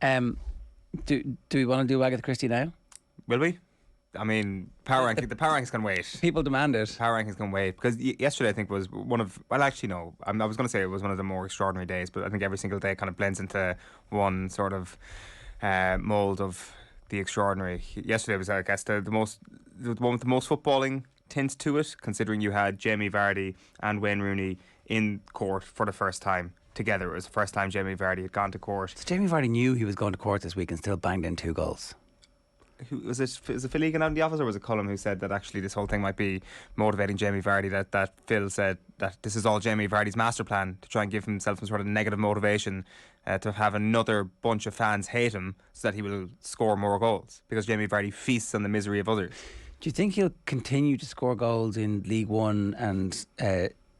Do we want to do Agatha Christie now? Will we? I mean, the power rankings can wait. People demand it. Power rankings can wait because yesterday I think was one of. Well, actually, no. I was going to say it was one of the more extraordinary days, but I think every single day kind of blends into one sort of mold of the extraordinary. Yesterday was, I guess, the one with the most footballing tint to it, considering you had Jamie Vardy and Wayne Rooney in court for the first time together. It was the first time Jamie Vardy had gone to court. So Jamie Vardy knew he was going to court this week and still banged in 2 goals. Was it Phil Egan out in the office, or was it Cullum who said that actually this whole thing might be motivating Jamie Vardy, that Phil said that this is all Jamie Vardy's master plan to try and give himself some sort of negative motivation to have another bunch of fans hate him so that he will score more goals, because Jamie Vardy feasts on the misery of others. Do you think he'll continue to score goals in League One and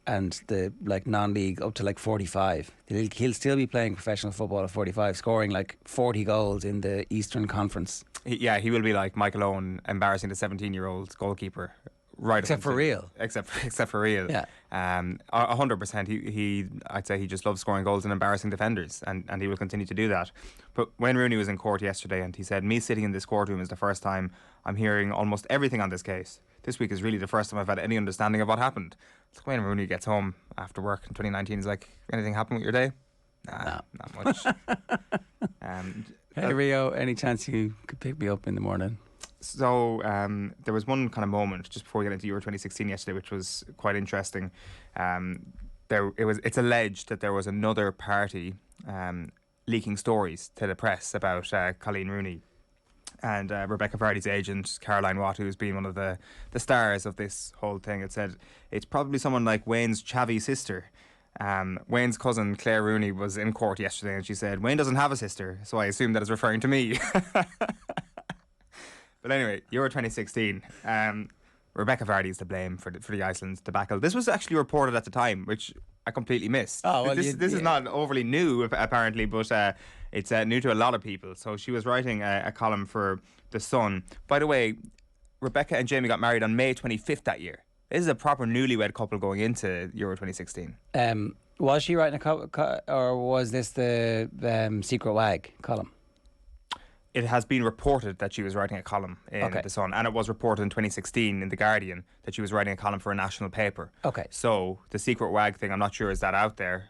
the non-league up to 45? He'll still be playing professional football at 45, scoring 40 goals in the Eastern Conference. He will be like Michael Owen embarrassing the 17-year-old goalkeeper. Right, except for real. Except for real. Yeah. 100%. I'd say he just loves scoring goals and embarrassing defenders, and he will continue to do that. But Wayne Rooney was in court yesterday, and he said, "Me sitting in this courtroom is the first time I'm hearing almost everything on this case. This week is really the first time I've had any understanding of what happened." So Wayne Rooney gets home after work in 2019. He's like, "Anything happen with your day?" Nah, not much. Hey Rio, any chance you could pick me up in the morning? So there was one kind of moment just before we get into Euro 2016 yesterday, which was quite interesting. It's alleged that there was another party leaking stories to the press about Colleen Rooney. And Rebecca Vardy's agent, Caroline Watt, who's been one of the stars of this whole thing, had said it's probably someone like Wayne's chavvy sister. Wayne's cousin Claire Rooney was in court yesterday, and she said, "Wayne doesn't have a sister, so I assume that is referring to me." But anyway, Euro 2016. Rebecca Vardy is to blame for the Iceland debacle. This was actually reported at the time, which I completely missed. Oh, well, this is not overly new, apparently, but it's new to a lot of people. So she was writing a column for The Sun. By the way, Rebecca and Jamie got married on May 25th that year. This is a proper newlywed couple going into Euro 2016. Was she writing or was this the Secret Wag column? It has been reported that she was writing a column in The Sun, and it was reported in 2016 in The Guardian that she was writing a column for a national paper. Okay. So the Secret Wag thing, I'm not sure, is that out there?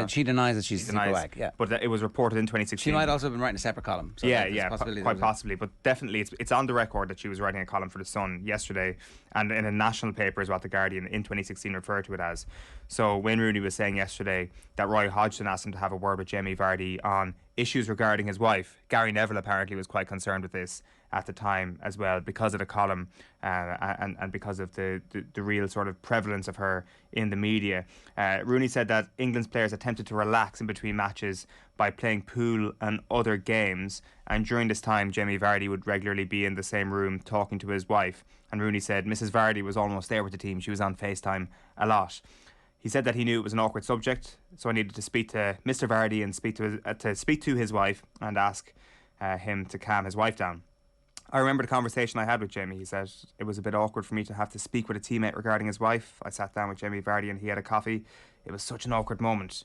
She denies that she's a Secret Wag, yeah. But it was reported in 2016. She might also have been writing a separate column. So quite possibly. But definitely it's on the record that she was writing a column for The Sun yesterday, and in a national paper is what The Guardian in 2016 referred to it as. So Wayne Rooney was saying yesterday that Roy Hodgson asked him to have a word with Jamie Vardy on issues regarding his wife. Gary Neville apparently was quite concerned with this at the time as well, because of the column and because of the real sort of prevalence of her in the media. Rooney said that England's players attempted to relax in between matches by playing pool and other games, and during this time Jamie Vardy would regularly be in the same room talking to his wife, and Rooney said Mrs Vardy was almost there with the team. She was on FaceTime a lot. He said that he knew it was an awkward subject, so I needed to speak to Mr Vardy and speak to his wife and ask him to calm his wife down. I remember the conversation I had with Jamie. He said it was a bit awkward for me to have to speak with a teammate regarding his wife. I sat down with Jamie Vardy and he had a coffee. It was such an awkward moment.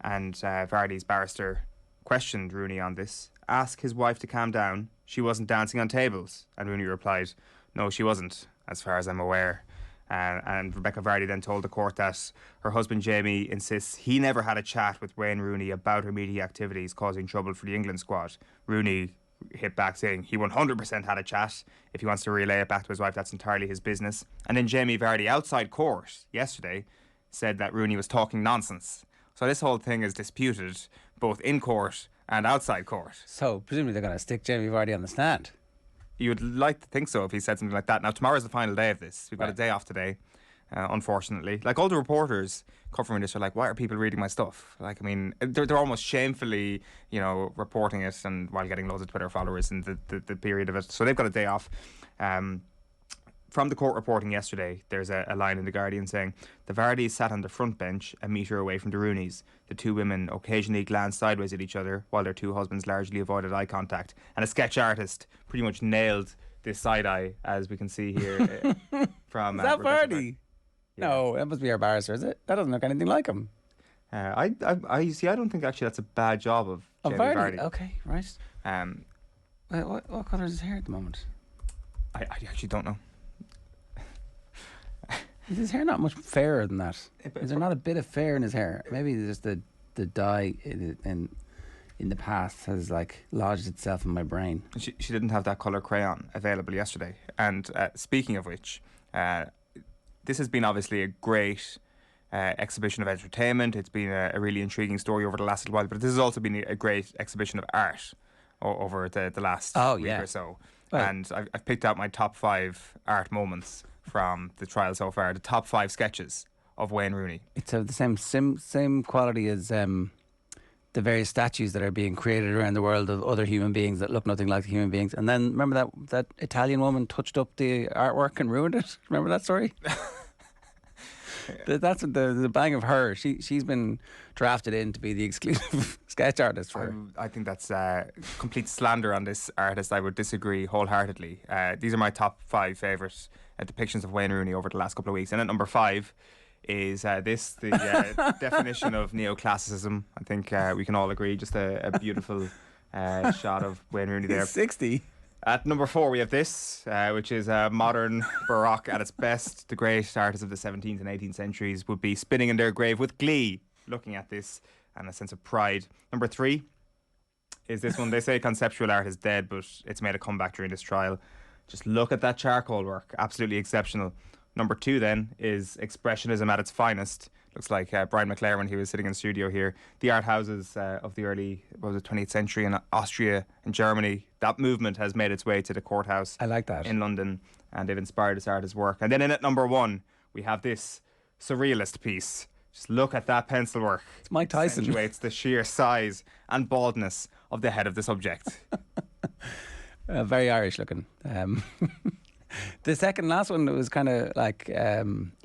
And Vardy's barrister questioned Rooney on this. Ask his wife to calm down. She wasn't dancing on tables. And Rooney replied, "No, she wasn't, as far as I'm aware." And Rebecca Vardy then told the court that her husband Jamie insists he never had a chat with Wayne Rooney about her media activities causing trouble for the England squad. Rooney hit back saying he 100% had a chat. If he wants to relay it back to his wife, that's entirely his business. And then Jamie Vardy outside court yesterday said that Rooney was talking nonsense. So this whole thing is disputed both in court and outside court. So presumably they're going to stick Jamie Vardy on the stand. You would like to think so if he said something like that. Now tomorrow's the final day of this. We've got a day off today, unfortunately. Like, all the reporters covering this are like, why are people reading my stuff? Like, I mean, they're almost shamefully, reporting it, and while getting loads of Twitter followers in the period of it. So they've got a day off. From the court reporting yesterday, there's a line in The Guardian saying, the Vardys sat on the front bench a metre away from the Rooneys. The two women occasionally glanced sideways at each other while their two husbands largely avoided eye contact. And a sketch artist pretty much nailed this side eye, as we can see here. From Is that Rebecca Vardy? Yeah. No, that must be our barrister, is it? That doesn't look anything like him. I see. I don't think actually that's a bad job of Oh, Jamie Vardy. Vardy. Okay, right. Um, What colour is his hair at the moment? I actually don't know. Is his hair not much fairer than that? but- Is there not a bit of fair in his hair? Maybe just the dye in the past has like lodged itself in my brain. She didn't have that colour crayon available yesterday. And speaking of which, this has been obviously a great exhibition of entertainment. It's been a really intriguing story over the last little while, but this has also been a great exhibition of art over the last week or so. Well, and I've picked out my top 5 art moments from the trial so far. The top 5 sketches of Wayne Rooney. it's of the same quality as the various statues that are being created around the world of other human beings that look nothing like human beings. And then remember that Italian woman touched up the artwork and ruined it? Remember that story? That's the bang of her. She's been drafted in to be the exclusive sketch artist for her. I think that's complete slander on this artist. I would disagree wholeheartedly. These are my top 5 favourite depictions of Wayne Rooney over the last couple of weeks. And at number 5 is the definition of neoclassicism. I think we can all agree. Just a beautiful shot of Wayne Rooney there. He's 60. At number 4 we have this, which is modern Baroque at its best. The great artists of the 17th and 18th centuries would be spinning in their grave with glee, looking at this and a sense of pride. Number 3 is this one. They say conceptual art is dead, but it's made a comeback during this trial. Just look at that charcoal work, absolutely exceptional. Number 2 then is expressionism at its finest. Looks like Brian McClare when he was sitting in the studio here. The art houses of the early 20th century in Austria and Germany, that movement has made its way to the courthouse. I like that. In London, and they've inspired this artist's work. And then in at number 1, we have this surrealist piece. Just look at that pencil work. It's Mike Tyson. Accentuates the sheer size and baldness of the head of the subject. Very Irish looking. The second last one was kind of like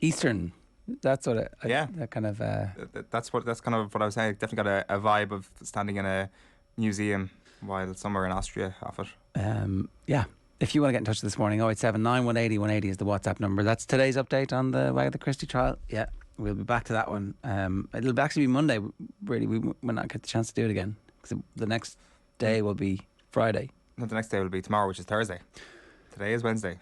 Eastern. That's what that kind of. That's kind of what I was saying. Definitely got a vibe of standing in a museum while somewhere in Austria off it. Yeah. If you want to get in touch this morning, 0879 180 180 is the WhatsApp number. That's today's update on the Agatha Christie trial. Yeah, we'll be back to that one. It'll actually be Monday. Really, we will not get the chance to do it again because the next day will be Friday. No, the next day will be tomorrow, which is Thursday. Today is Wednesday.